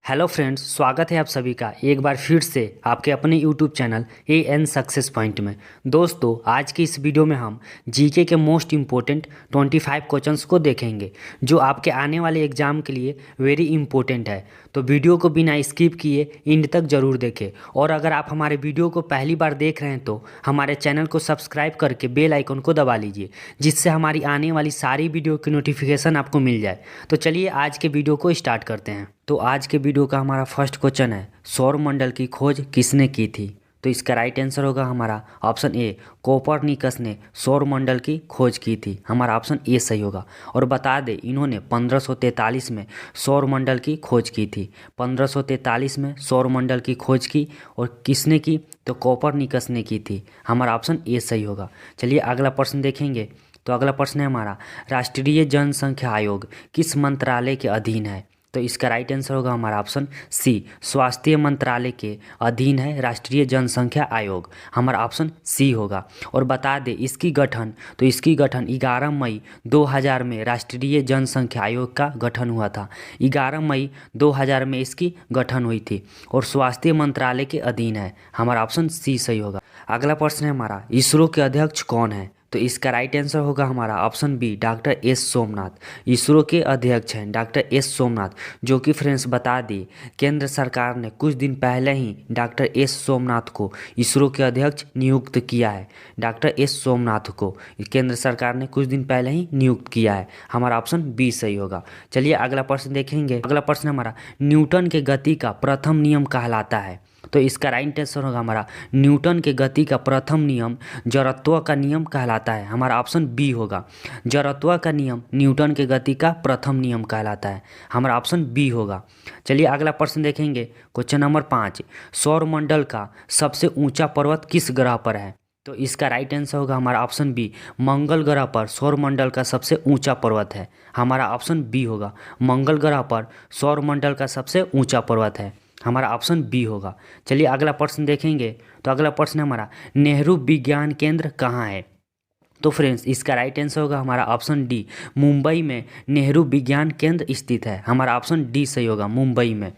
Hello friends, स्वागत है आप सभी का एक बार फिर से आपके अपने YouTube channel N success point में। दोस्तों, आज की इस वीडियो में हम जीके के मोस्ट इम्पोर्टेंट 25 क्वेश्चंस को देखेंगे जो आपके आने वाले एग्जाम के लिए वेरी इंपॉर्टेंट है। तो वीडियो को बिना स्किप किए एंड तक ज़रूर देखें। और अगर आप हमारे वीडियो को पहली बार देख रहे हैं तो हमारे चैनल को सब्सक्राइब करके बेल आइकन को दबा लीजिए, जिससे हमारी आने वाली सारी वीडियो की नोटिफिकेशन आपको मिल जाए। तो चलिए आज के वीडियो को स्टार्ट करते हैं। तो आज के वीडियो का हमारा फर्स्ट क्वेश्चन है, सौरमंडल की खोज किसने की थी? तो इसका राइट आंसर होगा हमारा ऑप्शन ए, कोपरनिकस ने सौरमंडल की खोज की थी। हमारा ऑप्शन ए सही होगा। और बता दें, इन्होंने 1543 में सौरमंडल की खोज की थी। 1543 में सौरमंडल की खोज की। और किसने की? तो कोपरनिकस ने की थी। हमारा ऑप्शन ए सही होगा। चलिए अगला प्रश्न देखेंगे। तो अगला प्रश्न है हमारा, राष्ट्रीय जनसंख्या आयोग किस मंत्रालय के अधीन है? तो इसका राइट आंसर होगा हमारा ऑप्शन सी, स्वास्थ्य मंत्रालय के अधीन है राष्ट्रीय जनसंख्या आयोग। हमारा ऑप्शन सी होगा। और बता दें इसकी गठन 11 मई 2000 में राष्ट्रीय जनसंख्या आयोग का गठन हुआ था। 11 मई 2000 में इसकी गठन हुई थी और स्वास्थ्य मंत्रालय के अधीन है। हमारा ऑप्शन सी सही होगा। अगला प्रश्न है हमारा, इसरो के अध्यक्ष कौन है? तो इसका राइट आंसर होगा हमारा option B, doctor S Somnath. ISRO के अध्यक्ष हैं डॉक्टर एस सोमनाथ, जो कि फ्रेंड्स बता दी केंद्र सरकार ने कुछ दिन पहले ही डॉक्टर एस सोमनाथ को इसरो के अध्यक्ष नियुक्त किया है। डॉक्टर एस सोमनाथ को केंद्र सरकार ने कुछ दिन पहले ही नियुक्त किया है। हमारा ऑप्शन बी सही होगा। चलिए अगला प्रश्न देखेंगे। अगला प्रश्न हमारा, न्यूटन के गति का प्रथम नियम कहलाता है? तो इसका राइट आंसर होगा हमारा, न्यूटन के गति का प्रथम नियम जड़त्व का नियम कहलाता है। हमारा ऑप्शन बी होगा। जड़त्व का नियम न्यूटन के गति का प्रथम नियम कहलाता है। हमारा ऑप्शन बी होगा। चलिए अगला प्रश्न देखेंगे। क्वेश्चन नंबर 5, सौरमंडल का सबसे ऊंचा पर्वत किस ग्रह पर है? तो इसका राइट आंसर होगा हमारा ऑप्शन बी, मंगल ग्रह पर सौरमंडल का सबसे ऊंचा पर्वत है। हमारा ऑप्शन बी होगा। मंगल ग्रह पर सौरमंडल का सबसे ऊंचा पर्वत है। हमारा ऑप्शन बी होगा। चलिए अगला प्रश्न देखेंगे। तो अगला प्रश्न हमारा, नेहरू विज्ञान केंद्र कहाँ है? तो फ्रेंड्स इसका राइट आंसर होगा हमारा ऑप्शन डी, मुंबई में नेहरू विज्ञान केंद्र स्थित है। हमारा ऑप्शन डी सही होगा, मुंबई में।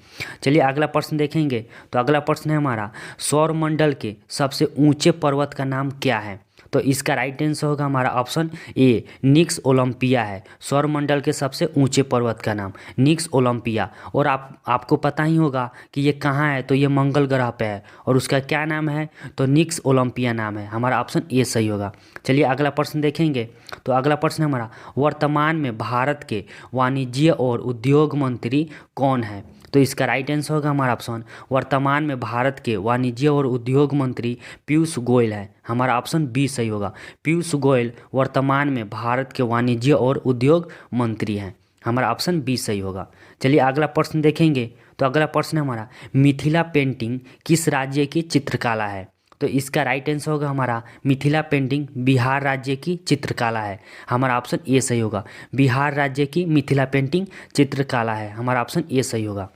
चलिए अगला प्रश्न देखेंगे। तो अगला प्रश्न है हमारा, सौरमंडल के सबसे ऊंचे पर्वत का नाम क्या है? तो इसका राइट आंसर होगा हमारा ऑप्शन ए, निक्स ओलंपिया है। सौरमंडल के सबसे ऊंचे पर्वत का नाम निक्स ओलंपिया। और आपको पता ही होगा कि ये कहाँ है। तो ये मंगल ग्रह पे है और उसका क्या नाम है? तो निक्स ओलंपिया नाम है। हमारा ऑप्शन ए सही होगा। चलिए अगला प्रश्न देखेंगे। तो अगला प्रश्न हमारा, वर्तमान में भारत के वाणिज्य और उद्योग मंत्री कौन है? तो इसका राइट आंसर होगा हमारा ऑप्शन, वर्तमान में भारत के वाणिज्य और उद्योग मंत्री पीयूष गोयल है। हमारा ऑप्शन बी सही होगा। पीयूष गोयल वर्तमान में भारत के वाणिज्य और उद्योग मंत्री हैं। हमारा ऑप्शन बी सही होगा। चलिए अगला प्रश्न देखेंगे। तो अगला प्रश्न हमारा, मिथिला पेंटिंग किस राज्य की चित्रकला है? तो इसका राइट आंसर होगा हमारा, मिथिला पेंटिंग बिहार राज्य की चित्रकला है। हमारा ऑप्शन ए सही होगा। बिहार राज्य की मिथिला पेंटिंग चित्रकला है। हमारा ऑप्शन ए सही होगा।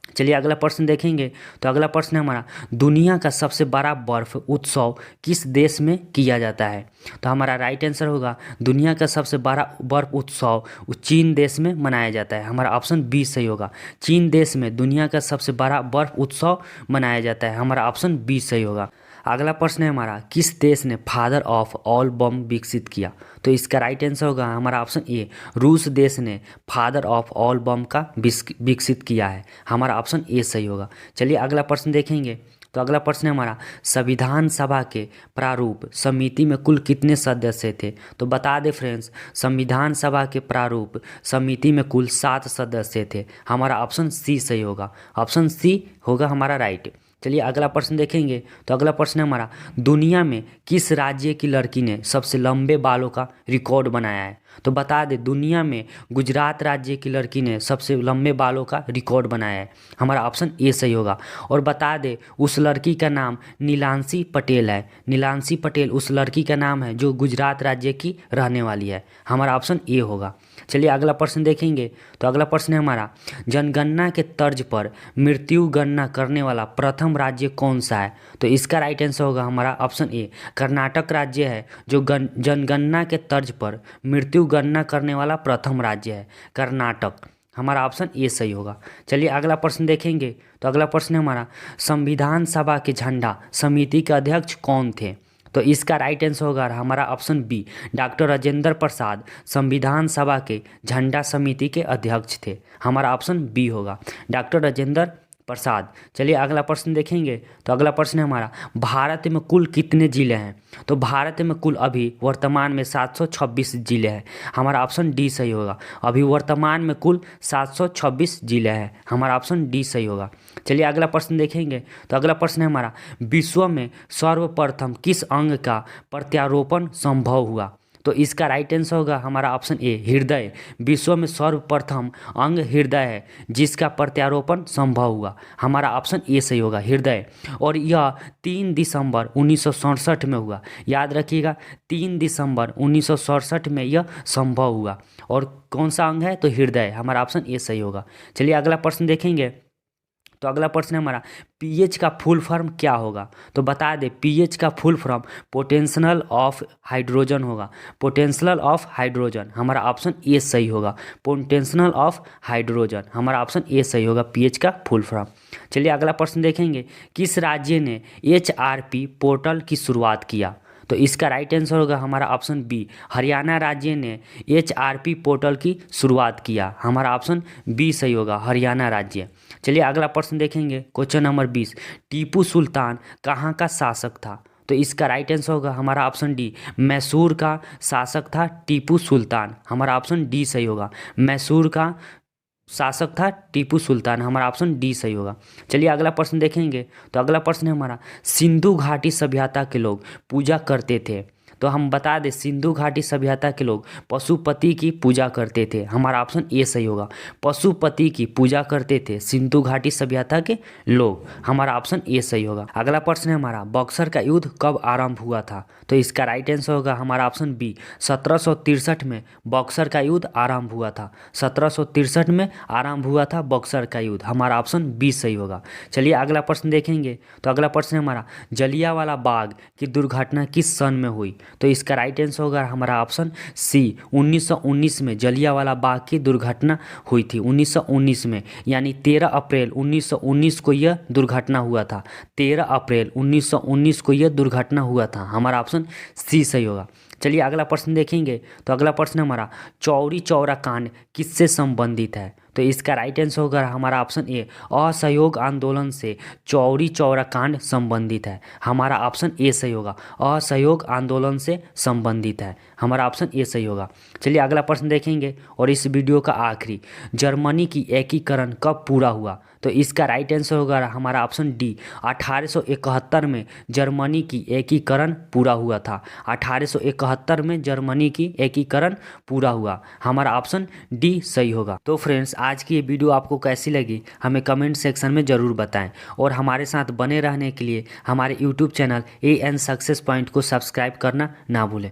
चलिए अगला प्रश्न देखेंगे। तो अगला प्रश्न है हमारा, दुनिया का सबसे बड़ा बर्फ उत्सव किस देश में किया जाता है? तो हमारा राइट आंसर होगा, दुनिया का सबसे बड़ा बर्फ उत्सव चीन देश में मनाया जाता है। हमारा ऑप्शन बी सही होगा। चीन देश में दुनिया का सबसे बड़ा बर्फ उत्सव मनाया जाता है। हमारा ऑप्शन बी सही होगा। अगला प्रश्न है हमारा, किस देश ने फादर ऑफ ऑल बम विकसित किया? तो इसका राइट आंसर होगा हमारा ऑप्शन ए, रूस देश ने फादर ऑफ ऑल बम का विकसित किया है। हमारा ऑप्शन ए सही होगा। चलिए अगला प्रश्न देखेंगे। तो अगला प्रश्न है हमारा, संविधान सभा के प्रारूप समिति में कुल कितने सदस्य थे? तो बता दें फ्रेंड्स, संविधान सभा के प्रारूप समिति में कुल 7 सदस्य थे। हमारा ऑप्शन सी सही होगा। ऑप्शन सी होगा हमारा राइट। चलिए अगला प्रश्न देखेंगे। तो अगला प्रश्न है हमारा, दुनिया में किस राज्य की लड़की ने सबसे लंबे बालों का रिकॉर्ड बनाया है? तो बता दें, दुनिया में गुजरात राज्य की लड़की ने सबसे लंबे बालों का रिकॉर्ड बनाया है। हमारा ऑप्शन ए सही होगा। और बता दें, उस लड़की का नाम नीलांशी पटेल है। नीलांशी पटेल उस लड़की का नाम है जो गुजरात राज्य की रहने वाली है। हमारा ऑप्शन ए होगा। चलिए अगला प्रश्न देखेंगे। तो अगला प्रश्न है हमारा, जनगणना के तर्ज पर मृत्यु गणना करने वाला प्रथम राज्य कौन सा है? तो इसका राइट आंसर होगा हमारा ऑप्शन ए, कर्नाटक राज्य है जो जनगणना के तर्ज पर मृत्यु गणना करने वाला प्रथम राज्य है, कर्नाटक। हमारा ऑप्शन ए सही होगा। चलिए अगला प्रश्न देखेंगे। तो अगला प्रश्न है हमारा, संविधान सभा के झंडा समिति के अध्यक्ष कौन थे? तो इसका राइट आंसर होगा हमारा option B, doctor Rajendra Prasad संविधान सभा के झंडा समिति के अध्यक्ष थे। हमारा ऑप्शन बी होगा, डॉक्टर राजेंद्र प्रसाद। चलिए अगला प्रश्न देखेंगे। तो अगला प्रश्न है हमारा, भारत में कुल कितने जिले हैं? तो भारत में कुल अभी वर्तमान में 726 जिले हैं। हमारा ऑप्शन डी सही होगा। अभी वर्तमान में कुल 726 जिले हैं। हमारा ऑप्शन डी सही होगा। चलिए अगला प्रश्न देखेंगे। तो अगला प्रश्न है हमारा, विश्व में सर्वप्रथम किस अंग का प्रत्यारोपण संभव हुआ? तो इसका राइट आंसर होगा हमारा ऑप्शन ए, हृदय। विश्व में सर्वप्रथम अंग हृदय है जिसका प्रत्यारोपण संभव हुआ। हमारा ऑप्शन ए सही होगा, हृदय। और यह 3 दिसंबर 1967 में हुआ। याद रखिएगा, 3 दिसंबर 1967 में यह संभव हुआ। और कौन सा अंग है? तो हृदय। हमारा ऑप्शन ए सही होगा। चलिए अगला प्रश्न देखेंगे। तो अगला प्रश्न है हमारा, पीएच का फुल फॉर्म क्या होगा? तो बता दे, पीएच का full form potential of hydrogen होगा। Potential of hydrogen. हमारा ऑप्शन ए सही होगा, पोटेंशियल ऑफ हाइड्रोजन। हमारा ऑप्शन ए सही होगा, पीएच का फुल फॉर्म। चलिए अगला प्रश्न देखेंगे। किस राज्य ने एचआरपी पोर्टल की शुरुआत किया? तो इसका राइट आंसर होगा हमारा ऑप्शन बी, हरियाणा राज्य ने एचआरपी पोर्टल की शुरुआत किया। हमारा ऑप्शन बी सही होगा, हरियाणा राज्य। चलिए अगला प्रश्न देखेंगे। क्वेश्चन नंबर 20, टीपू सुल्तान कहाँ का शासक था? तो इसका राइट आंसर होगा हमारा ऑप्शन डी, मैसूर का शासक था टीपू सुल्तान। हमारा ऑप्शन डी सही होगा, मैसूर का शासक था टीपू सुल्तान। हमारा ऑप्शन डी सही होगा। चलिए अगला प्रश्न देखेंगे। तो अगला प्रश्न है हमारा, सिंधु घाटी सभ्यता के लोग पूजा करते थे। तो हम बता दें, सिंधु घाटी सभ्यता के लोग पशुपति की पूजा करते थे। हमारा ऑप्शन ए सही होगा, पशुपति की पूजा करते थे सिंधु घाटी सभ्यता के लोग। हमारा ऑप्शन ए सही होगा। अगला प्रश्न है हमारा, बक्सर का युद्ध कब आरंभ हुआ था? तो इसका राइट आंसर होगा हमारा ऑप्शन बी, 1763 में बक्सर का युद्ध आरंभ हुआ था। 1763 में आरंभ हुआ था बक्सर का युद्ध। हमारा ऑप्शन बी सही होगा। चलिए अगला प्रश्न देखेंगे। तो अगला प्रश्न है हमारा, जलियांवाला बाग की दुर्घटना किस सन में हुई? तो इसका राइट आंसर होगा हमारा ऑप्शन सी, 1919 में जलियांवाला बाग की दुर्घटना हुई थी। 1919 में, यानी 13 अप्रैल 1919 को यह दुर्घटना हुआ था। 13 अप्रैल 1919 को यह दुर्घटना हुआ था। हमारा ऑप्शन सी सही होगा। चलिए अगला प्रश्न देखेंगे। तो अगला प्रश्न हमारा, चौरी चौरा कांड किससे संबंधित है? तो इसका राइट आंसर होगा हमारा ऑप्शन ए, असहयोग आंदोलन से चौरी चौरा कांड संबंधित है। हमारा ऑप्शन ए सही होगा, असहयोग आंदोलन से संबंधित है। हमारा ऑप्शन ए सही होगा। चलिए अगला प्रश्न देखेंगे और इस वीडियो का आखिरी, जर्मनी की एकीकरण कब पूरा हुआ? तो इसका राइट आंसर होगा हमारा ऑप्शन डी, 1871 में जर्मनी की एकीकरण पूरा हुआ था। 1871 में जर्मनी की एकीकरण पूरा हुआ। हमारा ऑप्शन डी सही होगा। तो फ्रेंड्स, आज की ये वीडियो आपको कैसी लगी हमें कमेंट सेक्शन में ज़रूर बताएं, और हमारे साथ बने रहने के लिए हमारे YouTube channel AN success point को सब्सक्राइब करना ना भूलें।